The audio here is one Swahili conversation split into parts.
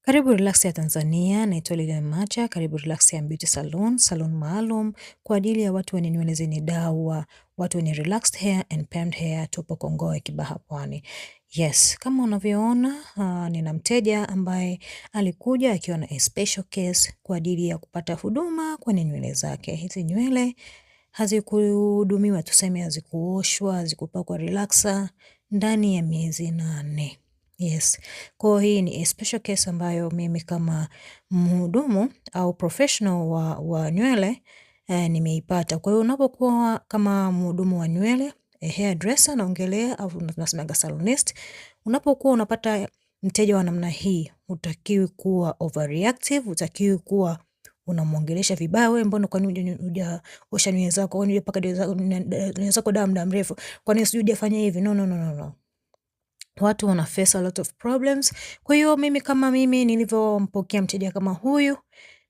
Karibu Relax ya Tanzania, naitwa Lilian Macha. Karibu Relax ya Beauty Salon, salon maalum kwa ajili ya watu wenye nywele zenye dawa, watu wenye relaxed hair and permed hair. Tupo Kongowe, Kibaha, Pwani. Yes, kama unavyoona nina mteja ambaye alikuja akiwa na a special case kwa ajili ya kupata huduma kwenye nywele zake. Hizi nywele hazikuhudumiwa, tuseme hazikuoshwa, hazikupakwa relaxer ndani ya miezi 8. Yes. Kwa hii ni a special case ambayo mimi kama mhudumu au professional wa nywele nimeipata. Kwa hiyo unapokuwa kama mhudumu wa nywele, hairdresser naongelea au tunasemaga salonist, unapokuwa unapata mteja wa namna hii, hutakiwi kuwa overreactive, hutakiwi kuwa unamuongelesha vibaya. Wewe mbona kwa nini hujaosha nywele zako? Kwa nini hujapaka nywele zako dawa muda mrefu? Kwa nini sijui hujafanya hivi? No. Watu wana face a lot of problems. Kwa hiyo mimi nilivyompokea mteja kama huyu,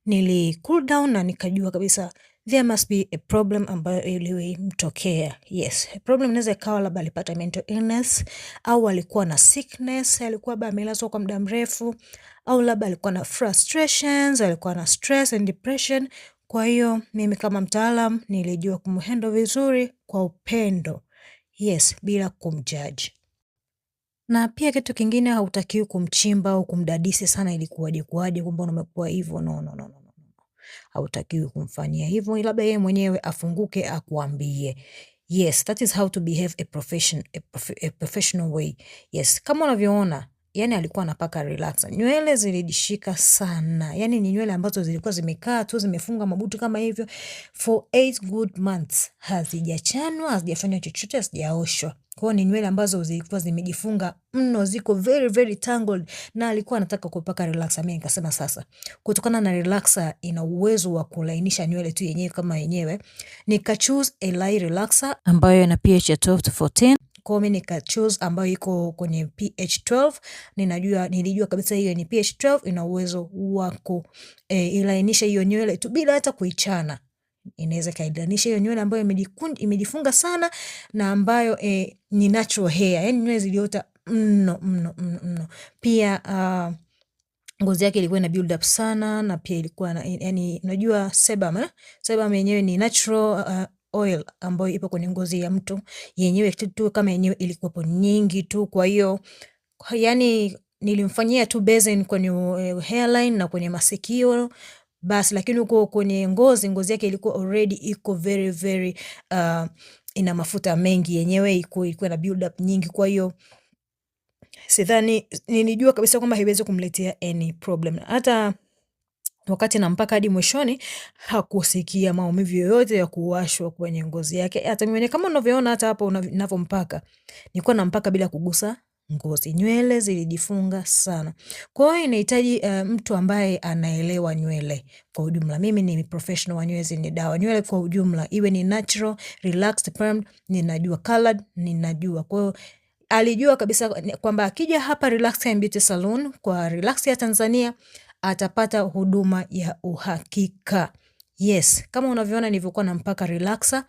nili cool down na nikajua kabisa there must be a problem ambayo ilimtokea. Yes, a problem inaweza ikawa labda alipata mental illness, au alikuwa na sickness, alikuwa labda amelazwa kwa muda mrefu, au labda alikuwa na frustrations, alikuwa na stress and depression. Kwa hiyo mimi kama mtaalam nilijua kumhandle vizuri kwa upendo. Yes, bila kumjudge. Na pia kitu kingine, hautakiwi kumchimba au kumdadisi sana ili kuwaje kwamba umekuwa hivyo. No. Hautakiwi kumfanyia hivyo, labda yeye mwenyewe afunguke akuambie. Yes, that is how to behave a professional way. Yes, kama unavyoona, yani alikuwa anapaka relaxer. Nywele zilidishika sana. Yani ni nywele ambazo zilikuwa zimekaa tu, zimefunga mabutu kama hivyo for 8 good months. Hazijachanwa, hazijafanywa chochote, hazijaoshwa. Kwa ni nywele ambazo zilikuwa zimejifunga mno, ziko very very tangled, na alikuwa anataka kupaka relaxer. Mimi nikasema sasa, kutokana na relaxer ina uwezo wa kulainisha nywele tu yenyewe kama yenyewe, nika choose a light relaxer ambayo ina pH ya 12 to 14. Kwa mimi nika choose ambayo iko kwenye pH 12. Nilijua kabisa hiyo ni pH 12, ina uwezo wa ilainisha hiyo nywele tu bila hata kuichana. Inaweza kaidhanisha hiyo nywele ambayo imejifunga sana na ambayo ni natural hair, yani nywele ziliota mno. Pia ngozi yake ilikuwa ina build up sana, na pia ilikuwa yani unajua sebum yenyewe ni natural oil ambayo ipo kwenye ngozi ya mtu yenyewe tu, kama yenyewe ilikuwa nyingi tu. Kwa hiyo yani nilimfanyia tu basin kwenye hairline na kwenye masikio basi, lakini uko kwenye ngozi yake ilikuwa already iko very very ina mafuta mengi, yenyewe ilikuwa na build up nyingi. Kwa hiyo sidhani, nilijua kabisa kwamba haiwezi kumletea any problem. Hata wakati nampaka hadi mwishoni hakusikia maumivu yoyote ya kuwashwa kwenye ngozi yake. Hata mimi kama unavyoona hata hapo ninavyompaka, nilikuwa nampaka bila kugusa ngozi. Nywele zilijifunga sana. Kwa hiyo inahitaji mtu ambaye anaelewa nywele kwa ujumla. Mimi ni professional wa nywele zenye dawa. Nywele kwa ujumla, iwe ni natural, relaxed, permed, ninajua, colored, ninajua. Kwa hiyo alijua kabisa kwamba akija hapa Relax and Beauty Salon kwa Relax ya Tanzania atapata huduma ya uhakika. Yes, kama unavyoona nilivyokuwa nampaka relaxer,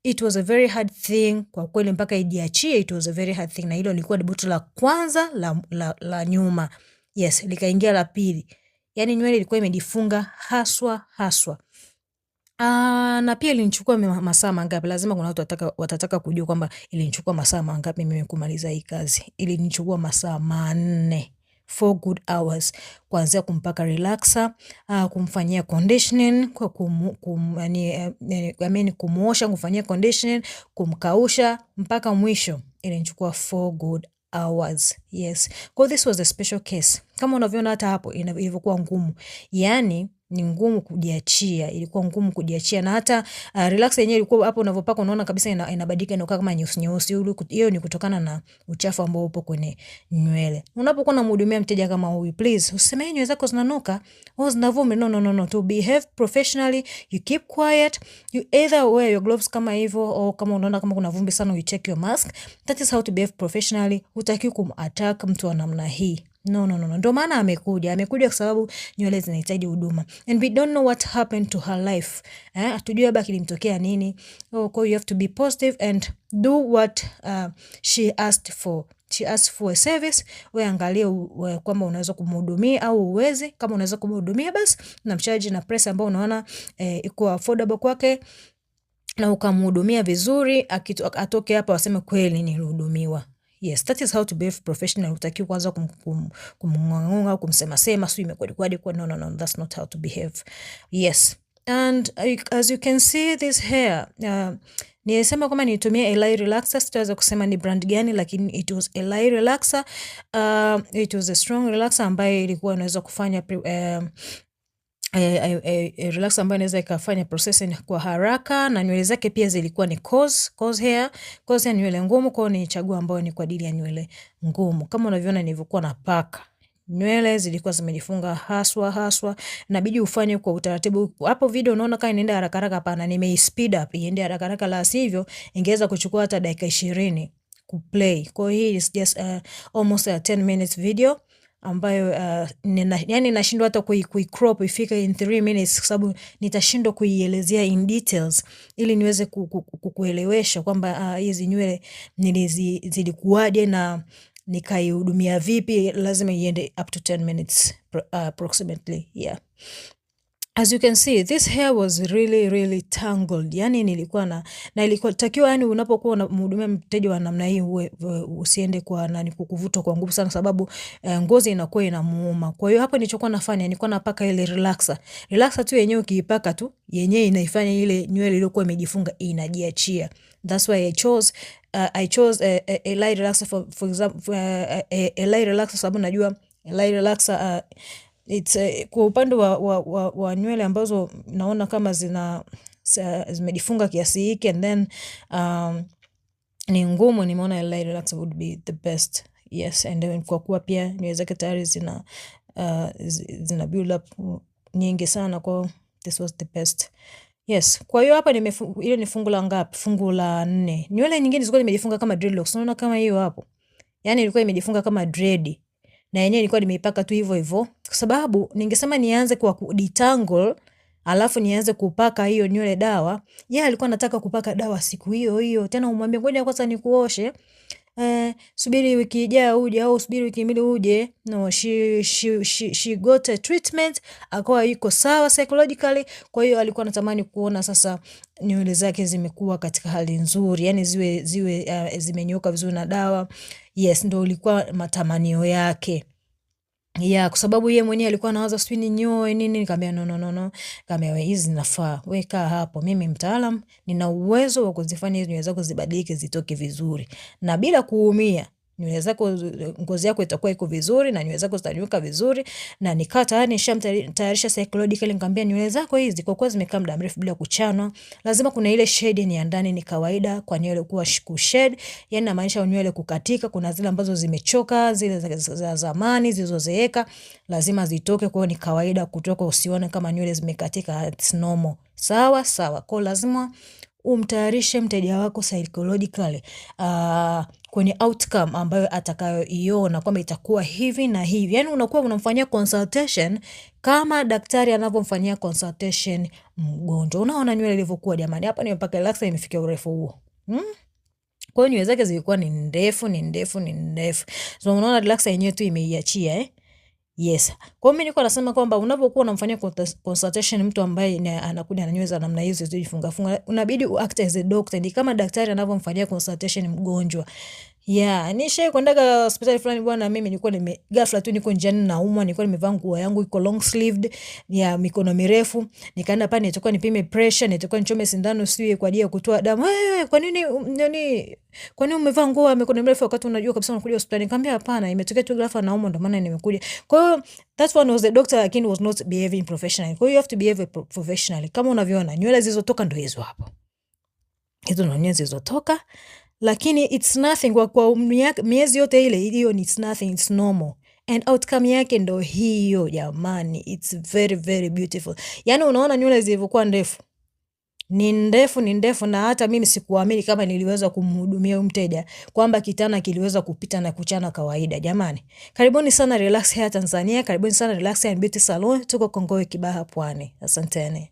it was a very hard thing kwa kweli, mpaka ijiachie. It was a very hard thing, na hilo lilikuwa butu la kwanza la nyuma. Yes, likaingia la pili. Yani nywele ilikuwa imejifunga haswa. Na pia ilinichukua masaa mangapi? Lazima kuna watu watataka kujua kwamba ilinichukua masaa mangapi mimi kumaliza hii kazi. Ilinichukua masaa 4 good hours, kuanzia kumpaka relaxer, kumfanyia conditioning, kumuosha, kumfanyia conditioning, kumkausha, mpaka mwisho ilinichukua 4 good hours. Yes. Kwa this was a special case. Kama unavyoona hata hapo ilivyokuwa ngumu. Yani ni ngumu kujiachia, ilikuwa ngumu kujiachia, na hata relax yenyewe ilikuwa hapo unavyopaka unaona kabisa inabadilika, inakuwa kama nyeusi. Hiyo ni kutokana na uchafu ambao upo kwenye nywele. Unapokuwa unamhudumia mteja kama huyu, please useme nywele zako zinanuka au zinavumbi. No. To behave professionally, you keep quiet, you either wear your gloves kama hivyo, au kama unaona kama kuna vumbi sana, you check your mask. That is how to behave professionally. Hutakiwi kumattack mtu wa namna hii. No. Ndio maana amekuja kwa sababu nywele zinahitaji huduma, and we don't know what happened to her life. Hatujui baki limtokea nini. So you have to be positive and do what she asked for. she asks for a service, wewe angalia kwamba unaweza kumhudumia au uwezi. Kama unaweza kumhudumia basi unamcharge na price ambayo unaona iko affordable kwake na ukamhudumia vizuri, atoke hapa waseme kweli nilihudumiwa. Yes, that is how to be professional. Utakiwa kwanza kumngonga, kumsema sema sio imekwadi kwa no, that's not how to behave. Yes. And as you can see this hair, nilisema kama nitumie Eli Relaxer, sitaweza kusema ni brand gani, lakini it was Eli Relaxer. It was a strong relaxer ambayo ilikuwa inaweza kufanya relaxer ambayo inaweza ikafanya processing kwa haraka, na nywele zake pia zilikuwa ni coarse hair nywele ngumu, kwa ni chaguo ambayo ni kwa ajili ya nywele ngumu. Kama unavyoona nilivyokuwa napaka, nywele zilikuwa zimejifunga haswa, inabidi ufanye kwa utaratibu. Hapo video unaona kama inaenda haraka hapana, speed up iende haraka, la sivyo ingeweza kuchukua hata dakika 20 kuplay. Kwa hiyo hii is just almost a 10 minutes video ambayo yani nashindwa hata crop ifike in 3 minutes kwa sababu nitashindwa kuielezea in details ili niweze kukuelewesha kwamba hizi nywele zilikuwaje na nikaihudumia vipi. Lazima iende up to 10 minutes approximately. Yeah. As you can see, this hair was really tangled. Yani nilikuwa na ilikuwa takiwa, yani unapokuwa unamhudumia mteja wa namna hii usiende kwa kukuvuta kwa nguvu sana, sababu ngozi inakuwa inamuuma. Kwa hiyo hapo nilichokuwa nafanya, nilikuwa napaka ile relaxer tu yenyewe, ukiipaka tu yenyewe inaifanya ile nywele iliyokuwa imejifunga inajiachia. That's why I chose a light relaxer for example, a light relaxer sababu najua a light relaxer it's kwa upande wa nywele ambazo naona kama zimejifunga kiasi hiki and then ni ngumu, nimeona light relaxer would be the best. Yes, and then kwa kuwa pia nywele zake tayari zina build up nyingi sana, kwa this was the best. Yes, kwa hiyo hapa ile ni fungu la ngapi? Fungu la 4. Nywele nyingine zilikuwa zimejifunga kama dreadlocks. Unaona kama hiyo hapo. Yani ilikuwa imejifunga kama dread. Na yenyewe ilikuwa nimeipaka tu hivyo, kwa sababu ningesema nianze kwa detangle alafu nianze kupaka hiyo nywele dawa. Yeye alikuwa anataka kupaka dawa siku hiyo, tena umwambie ngoja kwanza nikuoshe, subiri wiki ijayo uje, au subiri wiki mbili uje. No, she got a treatment, akawa yuko sawa psychologically. Kwa hiyo alikuwa anatamani kuona sasa nywele zake zimekuwa katika hali nzuri, yani ziwe zimenyoka vizuri na dawa. Yes, ndio ilikuwa matamanio yake. Yeah, kwa sababu yeye mwenyewe alikuwa anawaza sijui ninyoe nini. Nikamwambia no. Nikamwambia hizi zinafaa. Weka hapo. Mimi mtaalamu, nina uwezo wa kuzifanya hizo nywele zako zibadilike zitoke vizuri na bila kuumia. Nywele zako, ngozi yako itakuwa iko vizuri na nywele zako zitanyuka vizuri, na nikaa tayari nishamtayarisha psychologically. Nikamwambia nywele zako hizi kwa kuwa zimekaa muda mrefu bila kuchanwa, lazima kuna ile shade ni ya ndani. Ni kawaida kwa nywele kuwa shade, yani inamaanisha nywele kukatika. Kuna zile ambazo zimechoka, zile za zamani zilizozeeka lazima zitoke, kwa hiyo ni kawaida kutoka. Usione kama nywele zimekatika, it's normal. Sawa. Kwa lazima umtayarishe mteja wako psychologically kwenye outcome ambayo atakayoiona kwamba itakuwa hivi na hivi. Yani unakuwa unamfanyia consultation kama daktari anavyomfanyia consultation mgonjwa. Unaona nywele ilivyokuwa jamani. Hapa nimepaka relaxer imefikia urefu huo. Kwa hiyo nywele zake zilikuwa ni ndefu. So unaona relaxer yenyewe tu imeiachia Yes. Kwa mimi niko nasema kwamba unapokuwa unamfanyia consultation mtu ambaye anakuja na nywele za namna hizo zilizofunga, unabidi uact as a doctor, ni kama daktari anavyomfanyia consultation mgonjwa. Yeah, nishe kwendaga hospitali fulani bwana, mimi nilikuwa ghafla tu niko njiani naumwa, nilikuwa nimevaa nguo yangu iko long sleeved ya mikono mirefu. Nikaenda pale nitakuwa nipime pressure, nitakuwa nichome sindano sio kwa ajili ya kutoa damu. Kwa nini umevaa nguo ya mikono mirefu wakati unajua kabisa unakuja hospitali? Nikamwambia hapana, imetokea tu ghafla naumwa ndio maana nimekuja. Kwa hiyo that one was the doctor, lakini was not behaving professionally. Kwa hiyo you have to behave professionally. Kama unavyoona nywele zilizotoka ndio hizo hapo. Hizo ndio nywele zilizotoka. Lakini it's nothing kwa miezi yote ile hiyo, it's nothing, it's normal. And outcome yake ndo hiyo jamani. It's very beautiful. Yani unaona nywele zilivyokuwa ndefu. Ni ndefu na hata mimi sikuamini kama niliweza kumhudumia mteja kwamba kitana kiliweza kupita na kuchana kawaida jamani. Karibuni sana Relax Hair Tanzania, karibuni sana Relax Hair Beauty Salon. Tuko Kongowe Kibaha Pwani. Asanteni.